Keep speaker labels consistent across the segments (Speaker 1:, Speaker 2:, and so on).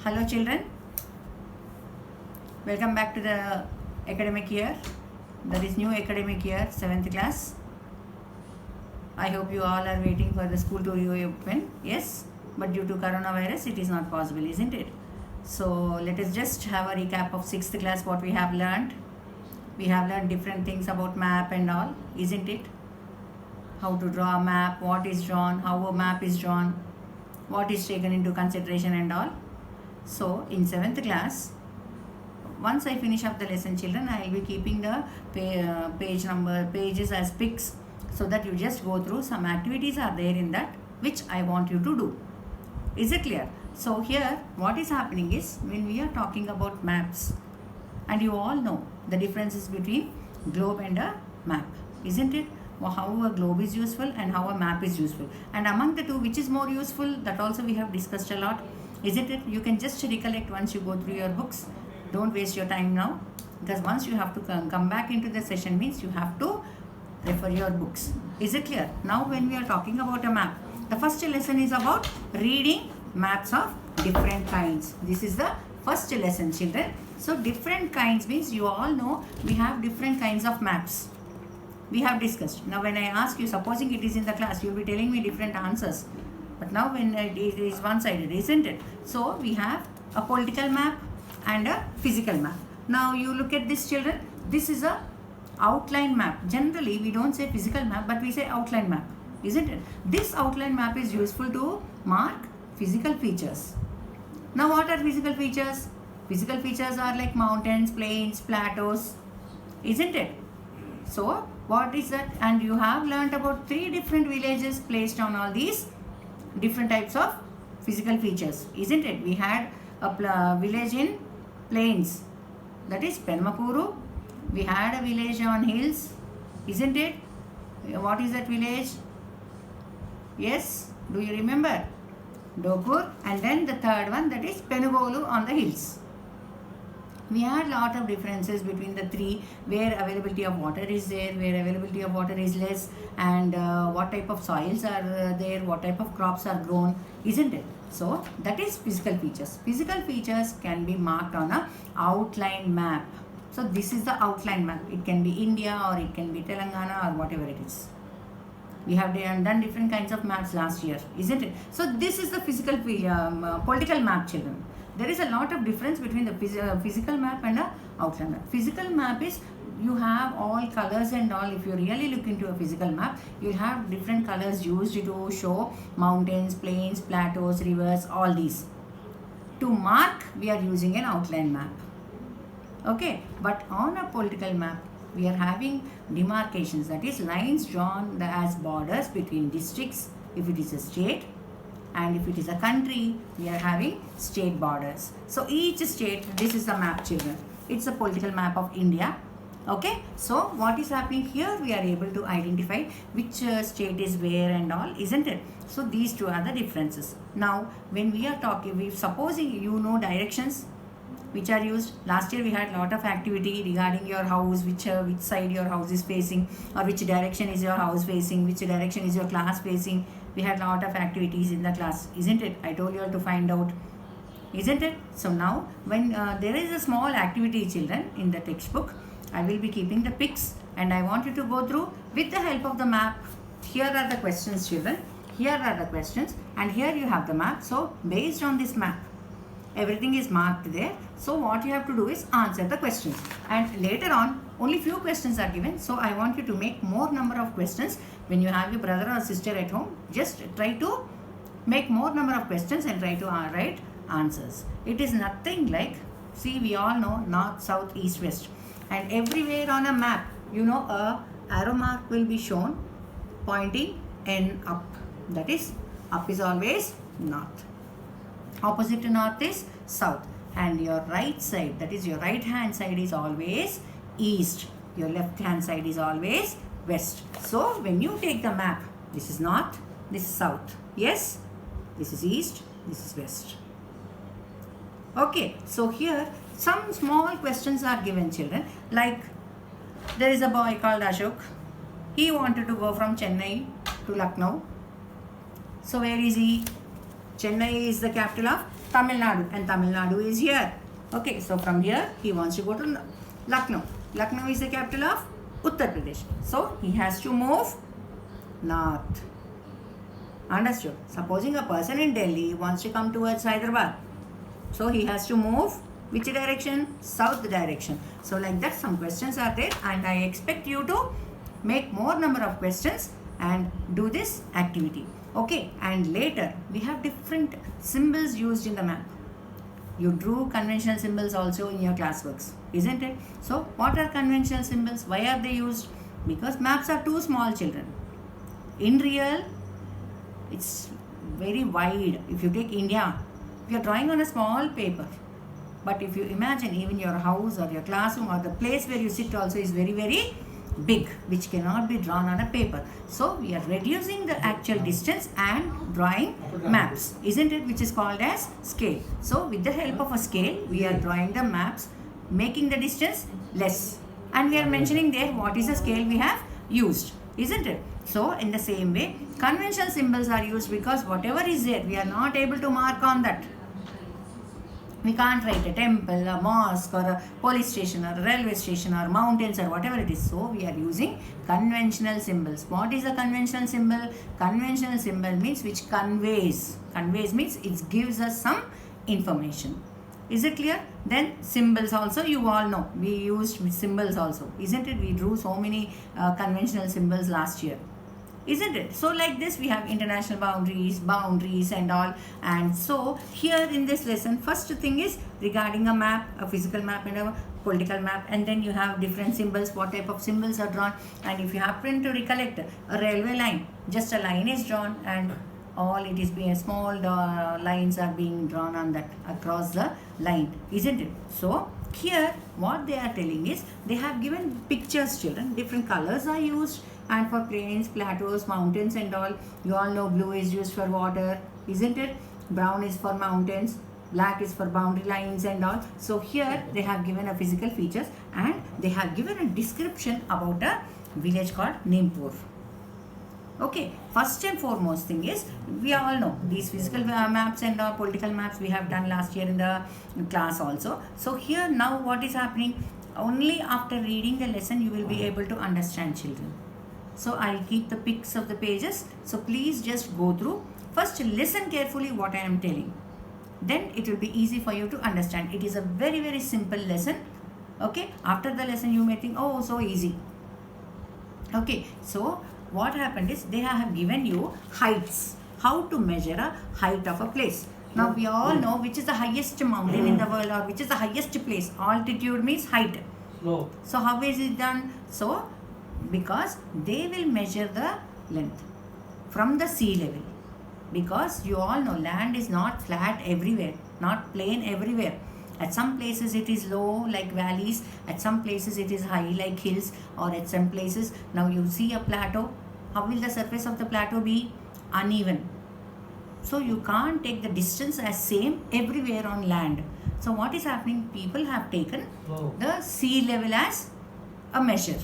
Speaker 1: Hello children, welcome back to the academic year. That is new academic year, 7th class. I hope you all are waiting for the school to reopen. Yes, but due to coronavirus it is not possible, isn't it? So let us just have a recap of 6th class, what we have learned. We have learned different things about map and all, isn't it? How to draw a map, what is drawn, how a map is drawn, what is taken into consideration and all. So in 7th class, once I finish up the lesson children, I will be keeping the pages as pics, so that you just go through. Some activities are there in that which I want you to do. Is it clear? So here what is happening is, when we are talking about maps, and you all know the differences between globe and a map, isn't it? How a globe is useful and how a map is useful, and among the two which is more useful, that also we have discussed a lot, isn't it? You can just recollect once you go through your books. Don't waste your time now, because once you have to come back into the session means you have to refer your books. Is it clear? Now when we are talking about a map, the first lesson is about reading maps of different kinds. This is the first lesson children. So different kinds means you all know we have different kinds of maps. We have discussed. Now when I ask you, supposing it is in the class, you will be telling me different answers. But now when it is one-sided, isn't it? So we have a political map and a physical map. Now you look at this children. This is a outline map. Generally we don't say physical map, but we say outline map, isn't it? This outline map is useful to mark physical features. Now what are physical features? Physical features are like mountains, plains, plateaus, isn't it? So what is that? And you have learnt about 3 different villages placed on all these different types of physical features, isn't it? We had a village in plains, that is Penmakuru. We had a village on hills, isn't it? What is that village? Yes, do you remember? Dokur. And then the third one, that is Penugolu on the hills. We had lot of differences between the 3, where availability of water is there, where availability of water is less, and what type of soils are there, what type of crops are grown, isn't it? So that is physical features. Physical features can be marked on a outline map. So this is the outline map. It can be India or it can be Telangana or whatever it is. We have done different kinds of maps last year, isn't it? So this is the physical political map children. There is a lot of difference between the physical map and a outline map. Physical map is, you have all colors and all. If you really look into a physical map, you will have different colors used to show mountains, plains, plateaus, rivers, all these. To mark, we are using an outline map. Okay, but on a political map, we are having demarcations, that is lines drawn as borders between districts if it is a state, and if it is a country, we are having state borders. So each state, this is the map children. It's a political map of India. Okay, so what is happening here, we are able to identify which state is where and all, isn't it? So these two are the differences. Now when we are talking, supposing you know directions which are used. Last year we had a lot of activity regarding your house, which side your house is facing, or which direction is your house facing, which direction is your class facing. We had a lot of activities in the class, isn't it? I told you all to find out, isn't it? So now when there is a small activity children in the textbook, I will be keeping the pics, and I want you to go through with the help of the map. Here are the questions children, here are the questions, and here you have the map. So based on this map, everything is marked there. So what you have to do is answer the questions, and later on only few questions are given. So I want you to make more number of questions. When you have your brother or sister at home, just try to make more number of questions and try to write answers. It is nothing like, see, we all know north, south, east, west, and everywhere on a map, you know, a arrow mark will be shown pointing in up. That is, up is always north. Opposite to north is south, and your right side, that is your right hand side, is always east. Your left hand side is always west. So when you take the map, this is north, this is south. Yes, this is east, this is west. Okay, so here some small questions are given children, like there is a boy called Ashok. He wanted to go from Chennai to Lucknow. So where is he? Chennai is the capital of Tamil Nadu, and Tamil Nadu is here. Okay, so from here he wants to go to Lucknow. Lucknow is the capital of Uttar Pradesh. So he has to move north. Understood? Supposing a person in Delhi wants to come towards Hyderabad, so he has to move which direction? South direction. So like that some questions are there, and I expect you to make more number of questions and do this activity. Okay, and later we have different symbols used in the map. You drew conventional symbols also in your classworks, isn't it? So what are conventional symbols? Why are they used? Because maps are too small, children. In real, it's very wide. If you take India, you are drawing on a small paper. But if you imagine even your house or your classroom or the place where you sit also is very, very big, which cannot be drawn on a paper. So we are reducing the actual distance and drawing maps, isn't it? Which is called as scale. So with the help of a scale, we are drawing the maps, making the distance less. And we are mentioning there what is the scale we have used, isn't it? So in the same way, conventional symbols are used because whatever is there, we are not able to mark on that. We can't write a temple, a mosque, or a police station, or a railway station, or mountains, or whatever it is. So we are using conventional symbols. What is a conventional symbol? Conventional symbol means which conveys. Conveys means it gives us some information. Is it clear? Then symbols also you all know. We used symbols also, isn't it? We drew so many conventional symbols last year. Isn't it? So like this we have international boundaries and all. And so here in this lesson, first thing is regarding a map, a physical map and a political map, and then you have different symbols, what type of symbols are drawn. And if you happen to recollect a railway line, just a line is drawn and all it is being small lines are being drawn on that across the line, isn't it? So here what they are telling is they have given pictures, children. Different colors are used, and for plains, plateaus, mountains and all, you all know blue is used for water, isn't it? Brown is for mountains, black is for boundary lines and all. So here they have given a physical features and they have given a description about a village called Nimpur. Okay, first and foremost thing is, we all know these physical maps and political maps we have done last year in the class also. So here now what is happening, only after reading the lesson you will be able to understand, children. So I'll keep the pics of the pages. So please just go through. First listen carefully what I am telling. Then it will be easy for you to understand. It is a very, very simple lesson. Okay. After the lesson you may think, oh, so easy. Okay. So what happened is they have given you heights. How to measure a height of a place. Now we all know which is the highest mountain in the world or which is the highest place. Altitude means height.
Speaker 2: No.
Speaker 1: So how is it done? So because they will measure the length from the sea level, because you all know land is not flat everywhere, not plain everywhere. At some places it is low like valleys, at some places it is high like hills, or at some places, now you see a plateau, how will the surface of the plateau be? Uneven. So you can't take the distance as same everywhere on land. So what is happening? People have taken the sea level as a measure.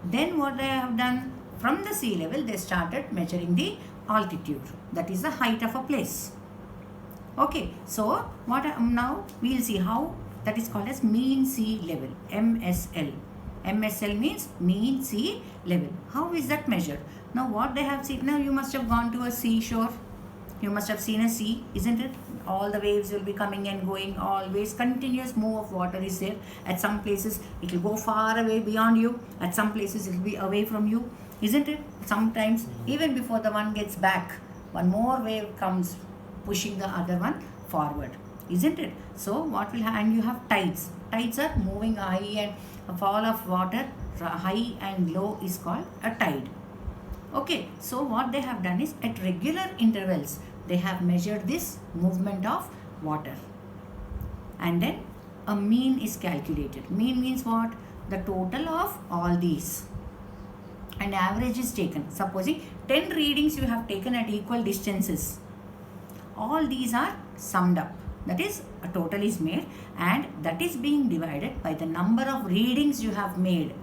Speaker 1: Then what they have done, from the sea level they started measuring the altitude, that is the height of a place. Okay, so what now we will see how that is called as mean sea level, MSL. MSL means mean sea level. How is that measured? Now what they have seen, now you must have gone to a seashore, you must have seen a sea, isn't it? All the waves will be coming and going, always continuous move of water is there. At some places it will go far away beyond you, at some places it will be away from you, isn't it? Sometimes even before the one gets back, one more wave comes pushing the other one forward, isn't it? So what will happen? And you have tides. Tides are moving high, and a fall of water high and low is called a tide. Okay, so what they have done is at regular intervals they have measured this movement of water, and then a mean is calculated. Mean means what? The total of all these, and average is taken. Supposing 10 readings you have taken at equal distances, all these are summed up, that is a total is made, and that is being divided by the number of readings you have made.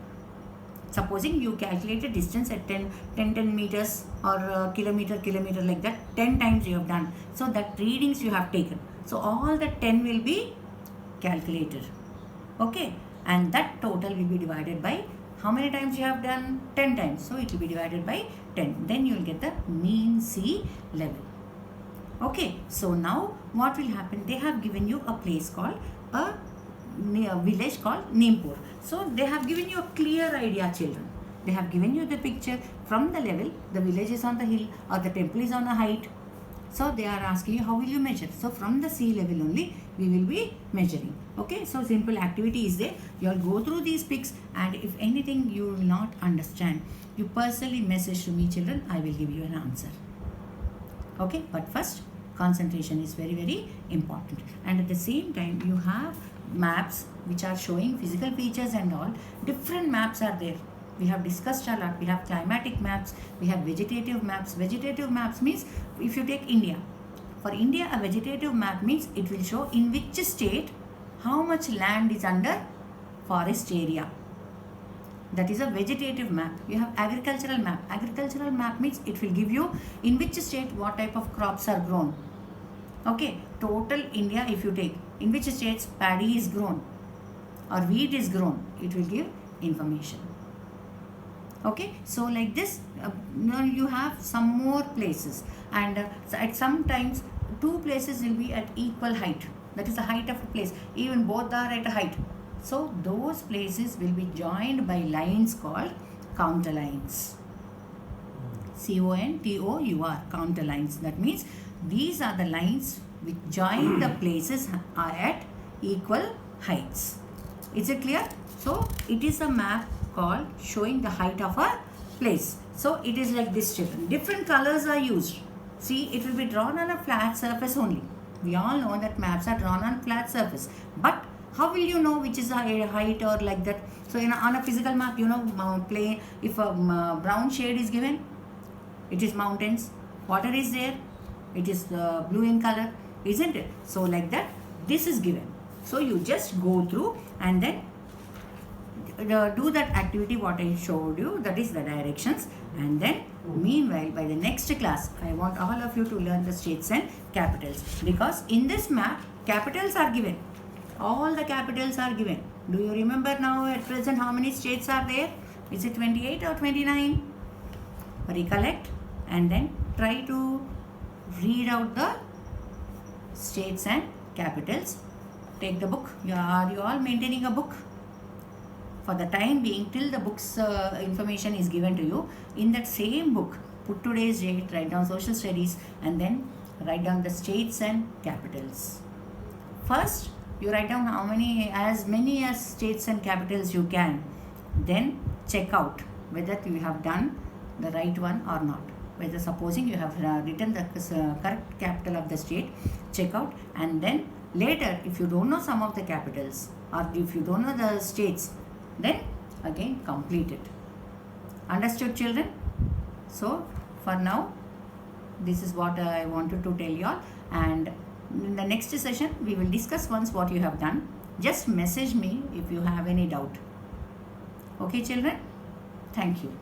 Speaker 1: Supposing you calculate the distance at 10 meters or kilometer like that, 10 times you have done. So that readings you have taken. So all the 10 will be calculated. Okay, and that total will be divided by how many times you have done? 10 times. So it will be divided by 10. Then you will get the mean sea level. Okay, so now what will happen? They have given you a place called a village called Nempur. So they have given you a clear idea, children. They have given you the picture from the level, the village is on the hill or the temple is on a height. So they are asking you how will you measure. So from the sea level only we will be measuring. Okay, so simple activity is there. You will go through these pics, and if anything you will not understand, you personally message to me, children. I will give you an answer. Okay, but first concentration is very, very important. And at the same time you have maps which are showing physical features and all. Different maps are there. We have discussed a lot. We have climatic maps, we have vegetative maps. Vegetative maps means, if you take India, for India a vegetative map means it will show in which state how much land is under forest area. That is a vegetative map. You have agricultural map. Agricultural map means it will give you in which state what type of crops are grown. Okay, total India if you take, in which states paddy is grown or wheat is grown, it will give information. Okay, so like this, now you have some more places, and so at some times two places will be at equal height. That is the height of a place. Even both are at a height. So those places will be joined by lines called counter lines. CONTOUR, counter lines. That means these are the lines which join the places are at equal heights. Is it clear? So it is a map called showing the height of a place. So it is like this, children. Different colors are used. See, it will be drawn on a flat surface only. We all know that maps are drawn on flat surface. But how will you know which is a height or like that? So on a physical map, you know, plain, if a brown shade is given, it is mountains. Water is there, it is blue in color, isn't it? So like that, this is given. So you just go through and then do that activity what I showed you, that is the directions. And then meanwhile, by the next class, I want all of you to learn the states and capitals, because in this map capitals are given. All the capitals are given. Do you remember now at present how many states are there? Is it 28 or 29? Recollect and then try to read out the states and capitals. Take the book. Are you all maintaining a book? For the time being, till the book's information is given to you, in that same book, put today's date, write down social studies, and then write down the states and capitals. First, you write down as many as states and capitals you can. Then check out whether you have done the right one or not. Whether supposing you have written the correct capital of the state, check out, and then later if you don't know some of the capitals or if you don't know the states, then again complete it. Understood, children? So for now, this is what I wanted to tell you all, and in the next session we will discuss once what you have done. Just message me if you have any doubt. Okay, children? Thank you.